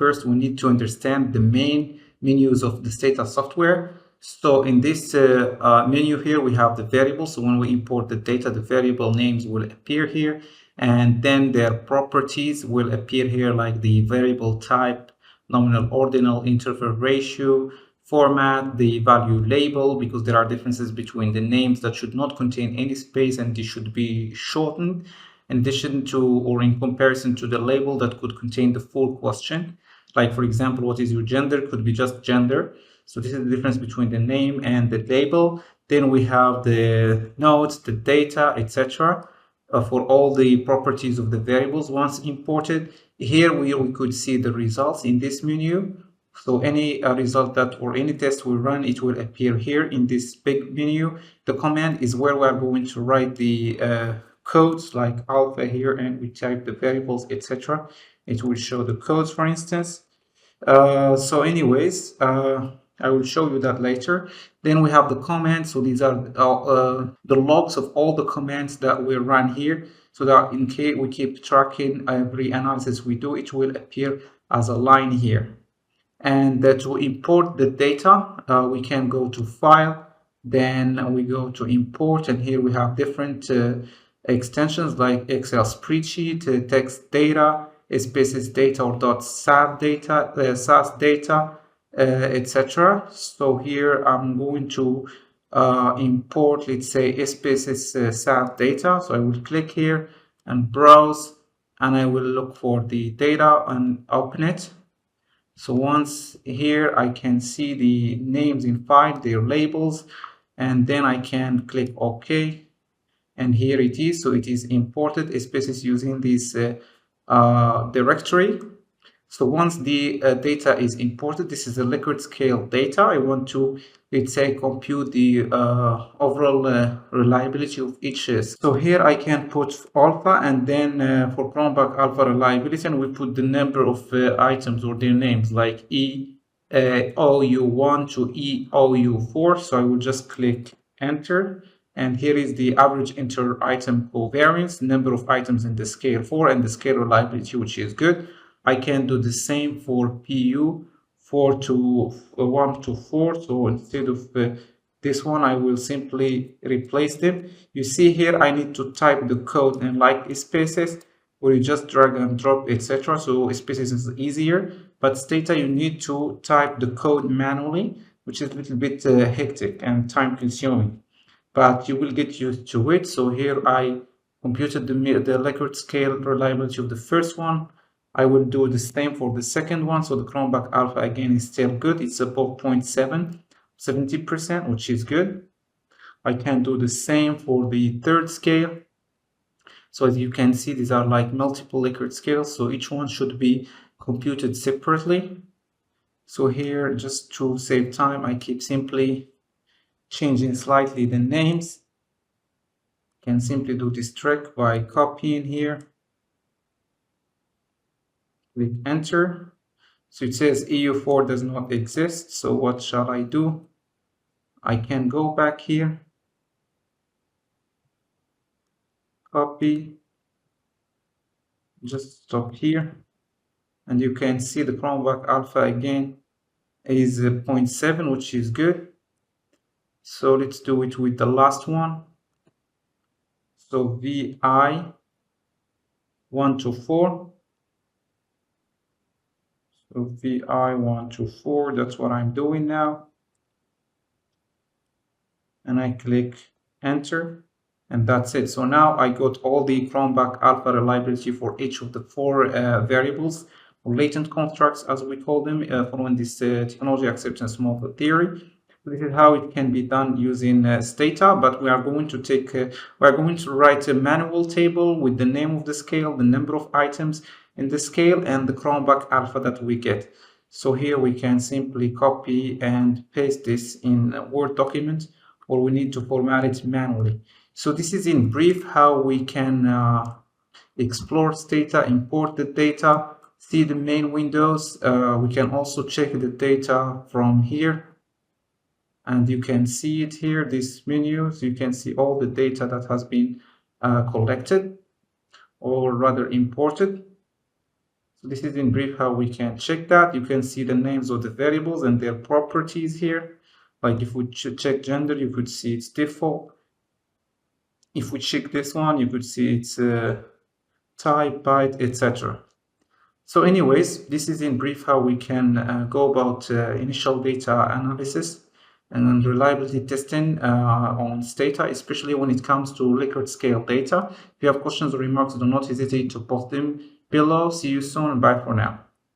first we need to understand the main menus of the Stata software. So in this menu here, we have the variables. So when we import the data, the variable names will appear here, and then their properties will appear here, like the variable type, nominal, ordinal, interval ratio, format, the value label, because there are differences between the names that should not contain any space and they should be shortened, in addition to, or in comparison to, the label that could contain the full question. Like, for example, what is your gender could be just gender. So this is the difference between the name and the label. Then we have the notes, the data, etc. For all the properties of the variables once imported. Here we could see the results in this menu. So any result that, or any test we run, it will appear here in this big menu. The command is where we are going to write the codes, like alpha here, and we type the variables, etc. It will show the codes, for instance. So anyways, I will show you that later. Then we have the commands. So these are the logs of all the commands that we run here, so that in case we keep tracking every analysis we do, it will appear as a line here. And to import the data, we can go to File, then we go to Import, and here we have different extensions like Excel spreadsheet, text data, spaces data, or .sas data, etc. So here I'm going to import, let's say, spaces SAS data. So I will click here and browse, and I will look for the data and open it. So once here I can see the names in file, their labels, and then I can click OK, and here it is. So it is imported spaces using this directory. So once the data is imported, this is a Likert scale data. I want to, let's say, compute the overall reliability of each. So here I can put alpha, and then for Cronbach alpha reliability, and we put the number of items or their names, like OU1 to EOU4. So I will just click enter. And here is the average inter-item covariance, number of items in the scale 4, and the scale reliability, which is good. I can do the same for PU 1 to 4. So instead of this one, I will simply replace them. You see here, I need to type the code in like spaces, where you just drag and drop, etc. So spaces is easier, but Stata, you need to type the code manually, which is a little bit hectic and time consuming, but you will get used to it. So here I computed the Likert scale reliability of the first one. I will do the same for the second one. So the Cronbach alpha again is still good. It's above 0.7, 70%, which is good. I can do the same for the third scale. So as you can see, these are like multiple Likert scales. So each one should be computed separately. So here, just to save time, I keep simply changing slightly the names. Can simply do this trick by copying here. Click enter. So it says EU4 does not exist. So what shall I do? I can go back here, copy, just stop here, and you can see the Cronbach alpha again is 0.7, which is good. So let's do it with the last one. So VI 1 to 4. So VI 1 to 4, that's what I'm doing now. And I click enter, and that's it. So now I got all the Cronbach alpha reliability for each of the 4 variables, or latent constructs as we call them, following this technology acceptance model theory. This is how it can be done using Stata, but we are going to write a manual table with the name of the scale, the number of items in the scale, and the Cronbach alpha that we get. So here we can simply copy and paste this in a Word document, or we need to format it manually. So this is in brief how we can explore Stata, import the data, see the main windows. We can also check the data from here. And you can see it here, this menu. So you can see all the data that has been collected, or rather imported. So this is in brief how we can check that. You can see the names of the variables and their properties here. Like if we check gender, you could see it's default. If we check this one, you could see it's type, byte, etc. So anyways, this is in brief how we can go about initial data analysis and reliability testing on Stata, especially when it comes to Likert scale data. If you have questions or remarks, do not hesitate to post them below. See you soon. Bye for now.